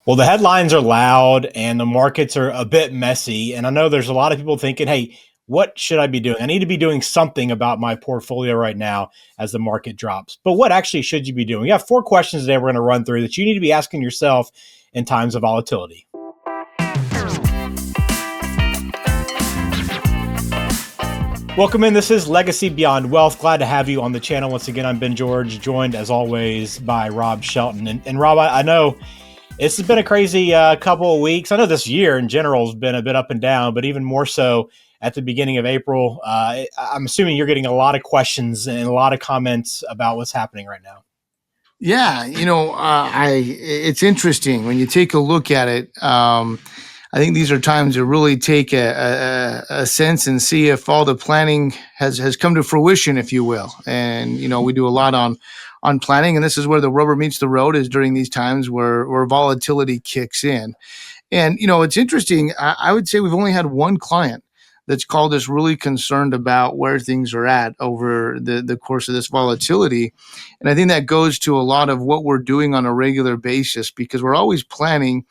Well, the headlines are loud and the markets are a bit messy. And I know there's a lot of people thinking, hey, what should I be doing? I need to be doing something about my portfolio right now as the market drops. But what actually should you be doing? We have four questions today we're going to run through that you need to be asking yourself in times of volatility. Welcome in. This is Legacy Beyond Wealth. Glad to have you on the channel. Once again, I'm Ben George, joined as always by Rob Shelton. And Rob, I know it's been a crazy couple of weeks. I know this year in general has been a bit up and down, but even more so at the beginning of April. I'm assuming you're getting a lot of questions and a lot of comments about what's happening right now. Yeah, it's interesting when you take a look at it. I think these are times to really take a sense and see if all the planning has come to fruition, if you will. And we do a lot on planning, and this is where the rubber meets the road, is during these times where volatility kicks in. And it's interesting. I would say we've only had one client that's called us really concerned about where things are at over the course of this volatility. And I think that goes to a lot of what we're doing on a regular basis, because we're always planning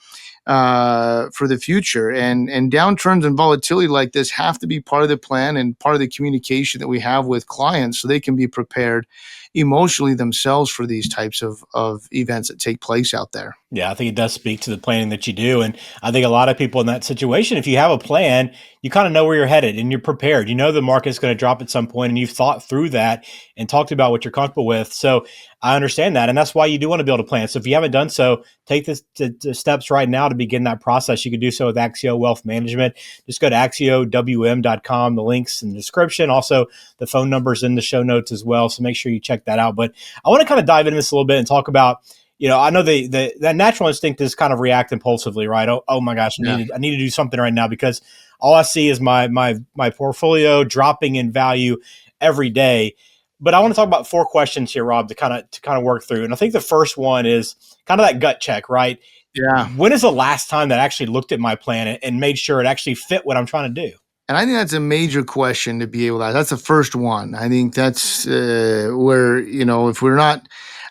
for the future. And downturns and volatility like this have to be part of the plan and part of the communication that we have with clients, so they can be prepared emotionally themselves for these types of events that take place out there. Yeah, I think it does speak to the planning that you do. And I think a lot of people in that situation, if you have a plan, you kind of know where you're headed and you're prepared. You know the market's going to drop at some point and you've thought through that and talked about what you're comfortable with. So I understand that. And that's why you do want to build a plan. So if you haven't done so, take the steps right now to begin that process. You can do so with Axio Wealth Management. Just go to axiowm.com. The link's in the description. Also, the phone number's in the show notes as well. So make sure you check that out. But I want to kind of dive into this a little bit and talk about, I know that natural instinct is kind of react impulsively, right? Oh my gosh, I need to do something right now because all I see is my portfolio dropping in value every day. But I want to talk about four questions here, Rob, to kind of work through. And I think the first one is kind of that gut check, right? Yeah. When is the last time that I actually looked at my plan and made sure it actually fit what I'm trying to do? And I think that's a major question to be able to. That's the first one. I think that's where, if we're not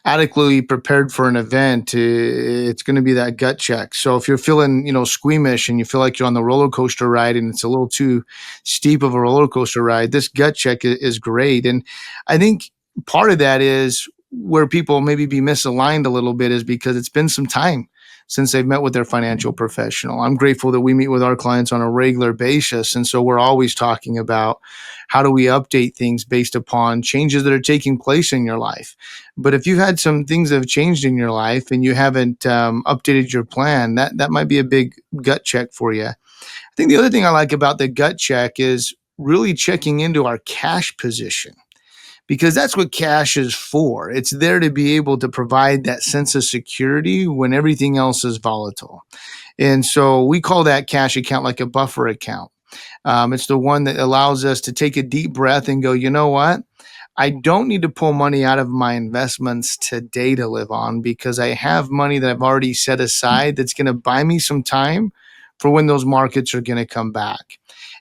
adequately prepared for an event, it's going to be that gut check. So if you're feeling, squeamish and you feel like you're on the roller coaster ride and it's a little too steep of a roller coaster ride, this gut check is great. And I think part of that is where people maybe be misaligned a little bit, is because it's been some time since they've met with their financial professional. I'm grateful that we meet with our clients on a regular basis. And so we're always talking about how do we update things based upon changes that are taking place in your life. But if you've had some things that have changed in your life and you haven't updated your plan, that might be a big gut check for you. I think the other thing I like about the gut check is really checking into our cash position, because that's what cash is for. It's there to be able to provide that sense of security when everything else is volatile. And so we call that cash account like a buffer account. It's the one that allows us to take a deep breath and go, you know what? I don't need to pull money out of my investments today to live on, because I have money that I've already set aside that's going to buy me some time for when those markets are going to come back.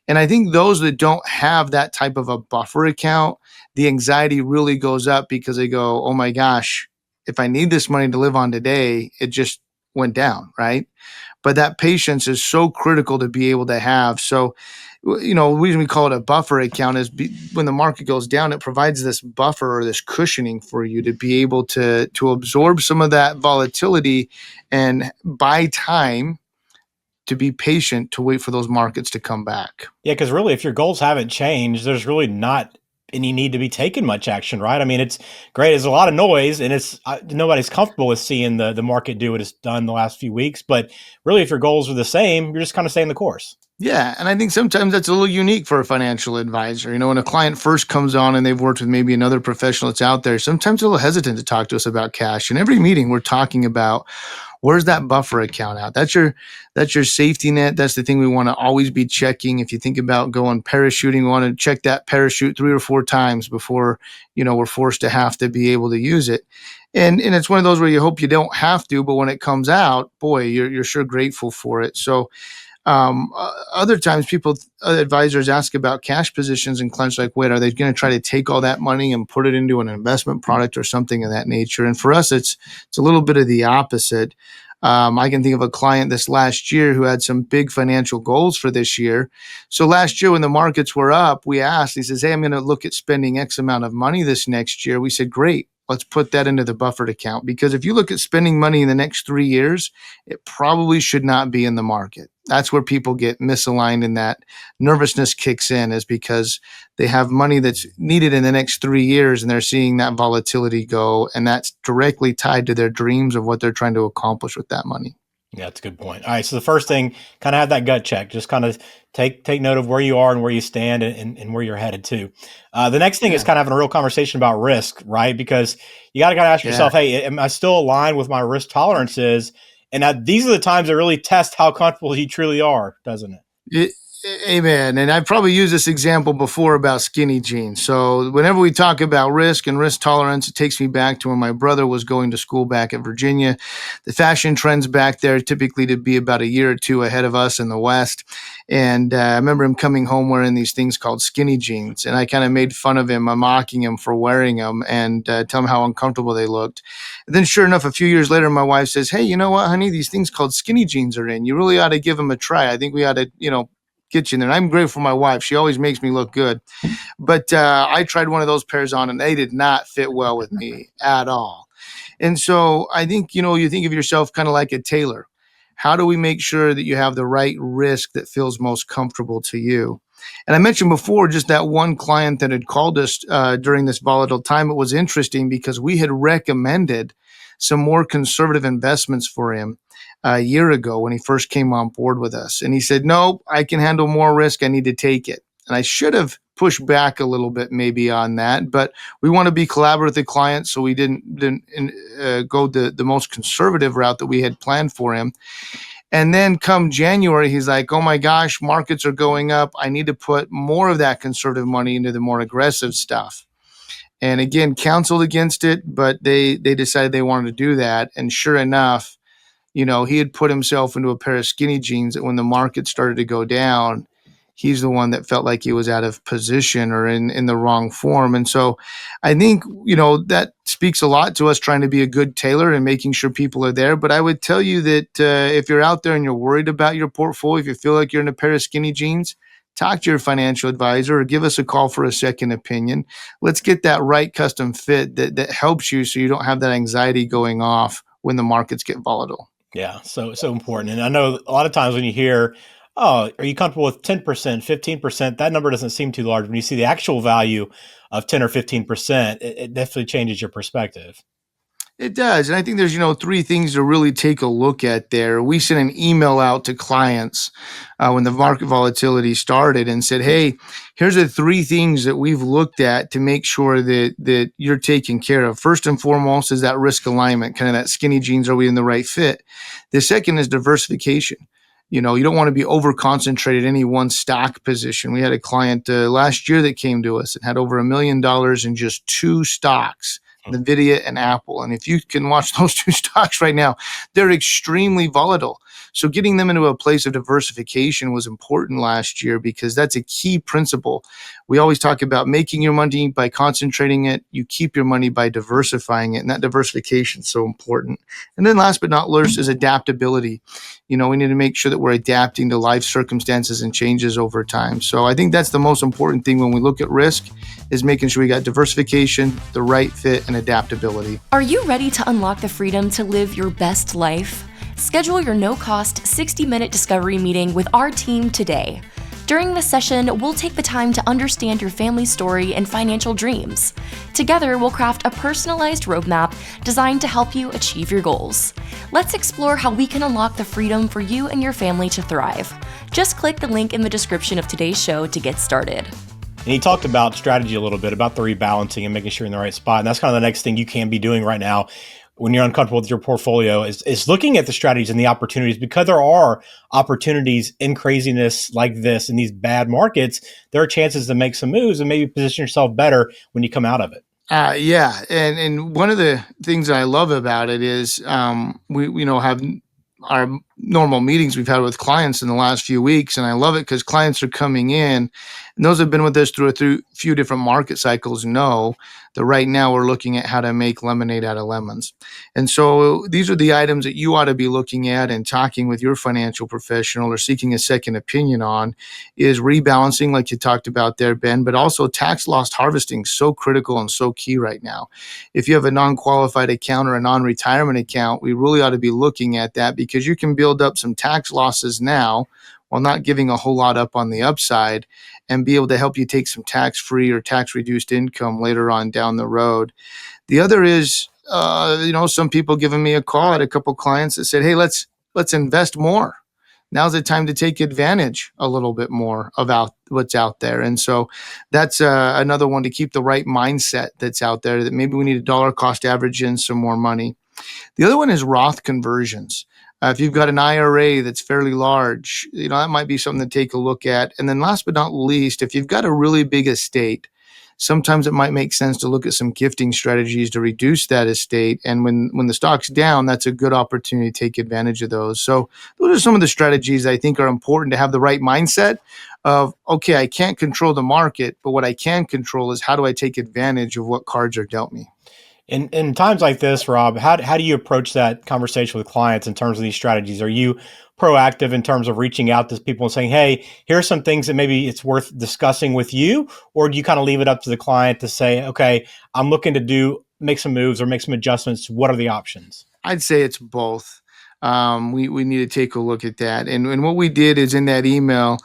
And I think those that don't have that type of a buffer account, the anxiety really goes up, because they go, oh my gosh, if I need this money to live on today, it just went down, right? But that patience is so critical to be able to have. So, the reason we call it a buffer account is when the market goes down, it provides this buffer or this cushioning for you to be able to absorb some of that volatility and buy time to be patient, to wait for those markets to come back. Yeah, because really, if your goals haven't changed, there's really not any need to be taking much action, right? I mean, it's great. There's a lot of noise, and nobody's comfortable with seeing the market do what it's done the last few weeks. But really, if your goals are the same, you're just kind of staying the course. Yeah, and I think sometimes that's a little unique for a financial advisor. When a client first comes on and they've worked with maybe another professional that's out there, sometimes they're a little hesitant to talk to us about cash. And every meeting we're talking about, where's that buffer account at? That's your safety net. That's the thing we want to always be checking. If you think about going parachuting, we want to check that parachute 3 or 4 times before, we're forced to have to be able to use it. And it's one of those where you hope you don't have to, but when it comes out, boy, you're sure grateful for it. So other times other advisors ask about cash positions, and clients are like, wait, are they going to try to take all that money and put it into an investment product or something of that nature? And for us, it's a little bit of the opposite. I can think of a client this last year who had some big financial goals for this year. So last year when the markets were up, we asked, he says, hey, I'm going to look at spending X amount of money this next year. We said, great. Let's put that into the buffered account, because if you look at spending money in the next 3 years, it probably should not be in the market. That's where people get misaligned and that nervousness kicks in, is because they have money that's needed in the next 3 years and they're seeing that volatility go. And that's directly tied to their dreams of what they're trying to accomplish with that money. Yeah, that's a good point. All right, so the first thing, kind of have that gut check. Just kind of take note of where you are and where you stand, and where you're headed to. The next thing is Yeah. kind of having a real conversation about risk, right? Because you got to kind of ask Yeah. yourself, hey, am I still aligned with my risk tolerances? And these are the times that really test how comfortable you truly are, doesn't it? It, Amen. And I've probably used this example before about skinny jeans. So whenever we talk about risk and risk tolerance, it takes me back to when my brother was going to school back at Virginia. The fashion trends back there typically to be about a year or two ahead of us in the West. And I remember him coming home wearing these things called skinny jeans. And I kind of made fun of him, mocking him for wearing them, and tell him how uncomfortable they looked. And then sure enough, a few years later, my wife says, hey, you know what, honey, these things called skinny jeans are in. You really ought to give them a try. I think we ought to, get you in there. And I'm grateful for my wife. She always makes me look good. But I tried one of those pairs on and they did not fit well with me at all. And so I think, you think of yourself kind of like a tailor. How do we make sure that you have the right risk that feels most comfortable to you? And I mentioned before just that one client that had called us during this volatile time. It was interesting because we had recommended some more conservative investments for him a year ago when he first came on board with us. And he said, no, I can handle more risk. I need to take it. And I should have pushed back a little bit maybe on that, but we want to be collaborative with the client, so we didn't go the most conservative route that we had planned for him. And then come January, he's like, oh my gosh, markets are going up. I need to put more of that conservative money into the more aggressive stuff. And again, counseled against it, but they decided they wanted to do that. And sure enough, he had put himself into a pair of skinny jeans that when the market started to go down, he's the one that felt like he was out of position or in the wrong form. And so I think, that speaks a lot to us trying to be a good tailor and making sure people are there. But I would tell you that if you're out there and you're worried about your portfolio, if you feel like you're in a pair of skinny jeans, talk to your financial advisor or give us a call for a second opinion. Let's get that right custom fit that helps you so you don't have that anxiety going off when the markets get volatile. Yeah, so important. And I know a lot of times when you hear, "Oh, are you comfortable with 10%, 15%?" That number doesn't seem too large. When you see the actual value of 10 or 15%, it definitely changes your perspective. It does. And I think there's, three things to really take a look at there. We sent an email out to clients when the market volatility started and said, hey, here's the three things that we've looked at to make sure that you're taken care of. First and foremost is that risk alignment, kind of that skinny jeans. Are we in the right fit? The second is diversification. You don't want to be over concentrated in any one stock position. We had a client last year that came to us and had over $1 million in just two stocks, Nvidia and Apple. And if you can watch those two stocks right now, they're extremely volatile. So getting them into a place of diversification was important last year because that's a key principle. We always talk about making your money by concentrating it. You keep your money by diversifying it. And that diversification is so important. And then last but not least is adaptability. We need to make sure that we're adapting to life circumstances and changes over time. So I think that's the most important thing when we look at risk is making sure we got diversification, the right fit, and adaptability. Are you ready to unlock the freedom to live your best life? Schedule your no-cost 60-minute discovery meeting with our team today. During this session, we'll take the time to understand your family story and financial dreams. Together, we'll craft a personalized roadmap designed to help you achieve your goals. Let's explore how we can unlock the freedom for you and your family to thrive. Just click the link in the description of today's show to get started. And he talked about strategy a little bit, about the rebalancing and making sure you're in the right spot. And that's kind of the next thing you can be doing right now when you're uncomfortable with your portfolio is looking at the strategies and the opportunities, because there are opportunities in craziness like this in these bad markets. There are chances to make some moves and maybe position yourself better when you come out of it. Yeah, and one of the things that I love about it is we have our normal meetings we've had with clients in the last few weeks, and I love it because clients are coming in, and those have been with us through a few different market cycles know that right now we're looking at how to make lemonade out of lemons. And so these are the items that you ought to be looking at and talking with your financial professional or seeking a second opinion on, is rebalancing, like you talked about there, Ben, but also tax loss harvesting, so critical and so key right now. If you have a non-qualified account or a non-retirement account, we really ought to be looking at that, because you can build up some tax losses now while not giving a whole lot up on the upside, and be able to help you take some tax-free or tax-reduced income later on down the road. The other is, some people giving me a call. I had a couple clients that said, "Hey, let's invest more. Now's the time to take advantage a little bit more about what's out there." And so that's another one to keep the right mindset that's out there, that maybe we need a dollar cost average in some more money. The other one is Roth conversions. If you've got an IRA that's fairly large, that might be something to take a look at. And then last but not least, if you've got a really big estate, sometimes it might make sense to look at some gifting strategies to reduce that estate. And when the stock's down, that's a good opportunity to take advantage of those. So those are some of the strategies I think are important to have the right mindset of, okay, I can't control the market, but what I can control is how do I take advantage of what cards are dealt me. In times like this, Rob, how do you approach that conversation with clients in terms of these strategies? Are you proactive in terms of reaching out to people and saying, "Hey, here are some things that maybe it's worth discussing with you," or do you kind of leave it up to the client to say, "Okay, I'm looking to make some moves or make some adjustments. What are the options?" I'd say it's both. We need to take a look at that. And what we did is, in that email,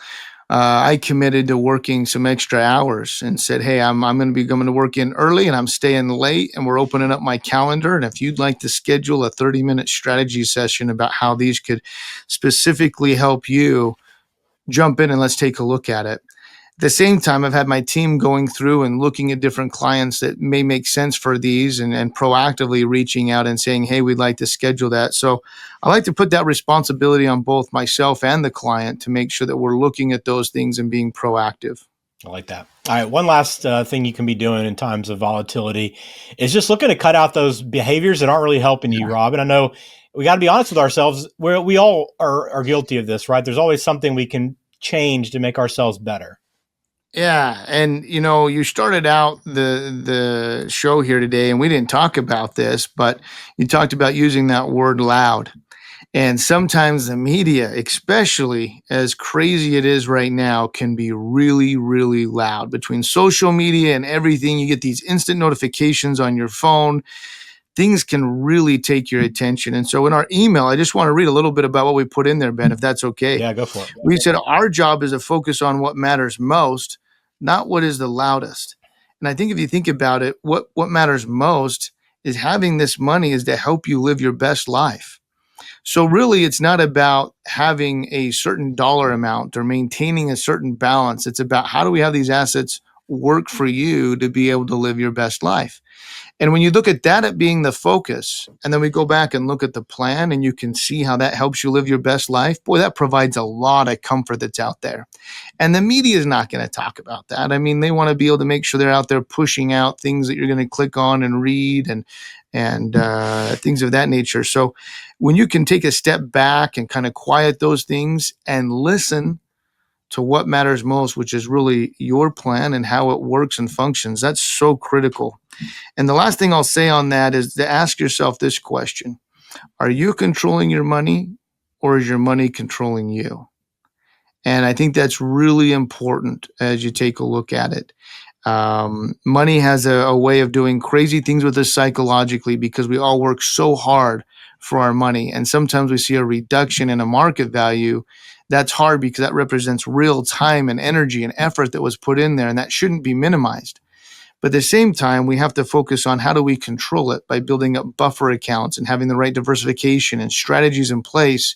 I committed to working some extra hours and said, "Hey, I'm going to be coming to work in early, and I'm staying late, and we're opening up my calendar. And if you'd like to schedule a 30-minute strategy session about how these could specifically help you, jump in and let's take a look at it." At the same time, I've had my team going through and looking at different clients that may make sense for these, and proactively reaching out and saying, "Hey, we'd like to schedule that." So I like to put that responsibility on both myself and the client to make sure that we're looking at those things and being proactive. I like that. All right. One last thing you can be doing in times of volatility is just looking to cut out those behaviors that aren't really helping you, Rob. And I know we got to be honest with ourselves. We all are guilty of this, right? There's always something we can change to make ourselves better. Yeah, and you started out the show here today, and we didn't talk about this, but you talked about using that word loud. And sometimes the media, especially as crazy it is right now, can be really, really loud. Between social media and everything, you get these instant notifications on your phone. Things can really take your attention. And so in our email, I just want to read a little bit about what we put in there, Ben, if that's okay. Yeah, go for it. We said our job is to focus on what matters most, not what is the loudest. And I think if you think about it, what matters most is having this money is to help you live your best life. So really, it's not about having a certain dollar amount or maintaining a certain balance. It's about how do we have these assets work for you to be able to live your best life. And when you look at that at being the focus, and then we go back and look at the plan, and you can see how that helps you live your best life, boy, that provides a lot of comfort that's out there. And the media is not going to talk about that. I mean, they want to be able to make sure they're out there pushing out things that you're going to click on and read, and things of that nature. So when you can take a step back and kind of quiet those things and listen to what matters most, which is really your plan and how it works and functions, that's so critical. And the last thing I'll say on that is to ask yourself this question: are you controlling your money, or is your money controlling you? And I think that's really important as you take a look at it. Money has a way of doing crazy things with us psychologically, because we all work so hard for our money. And sometimes we see a reduction in a market value. That's hard because that represents real time and energy and effort that was put in there, and that shouldn't be minimized. But at the same time, we have to focus on how do we control it by building up buffer accounts and having the right diversification and strategies in place,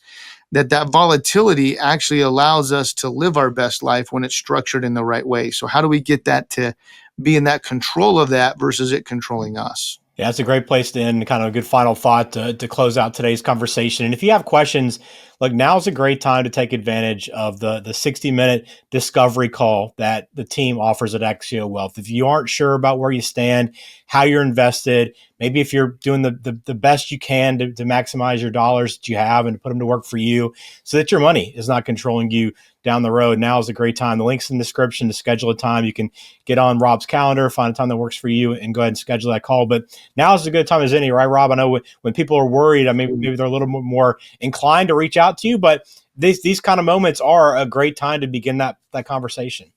that volatility actually allows us to live our best life when it's structured in the right way. So how do we get that to be in that control of that versus it controlling us? Yeah, that's a great place to end, kind of a good final thought to close out today's conversation. And if you have questions, look, now's a great time to take advantage of the 60-minute discovery call that the team offers at Axio Wealth. If you aren't sure about where you stand, how you're invested, maybe if you're doing the best you can to maximize your dollars that you have and to put them to work for you so that your money is not controlling you down the road, now is a great time. The link's in the description to schedule a time. You can get on Rob's calendar, find a time that works for you, and go ahead and schedule that call. But now is a good time as any, right, Rob? I know when people are worried, I mean, maybe they're a little more inclined to reach out to you, but these kind of moments are a great time to begin that conversation.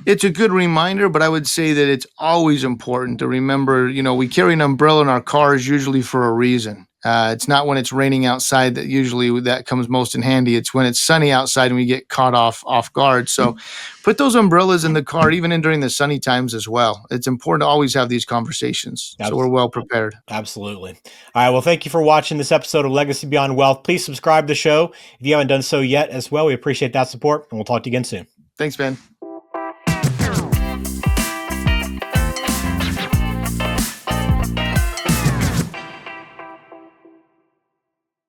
It's a good reminder, but I would say that it's always important to remember, we carry an umbrella in our cars usually for a reason. It's not when it's raining outside that usually that comes most in handy. It's when it's sunny outside and we get caught off guard. So put those umbrellas in the car, even during the sunny times as well. It's important to always have these conversations so we're well prepared. Absolutely. All right. Well, thank you for watching this episode of Legacy Beyond Wealth. Please subscribe to the show if you haven't done so yet as well. We appreciate that support, and we'll talk to you again soon. Thanks, Ben.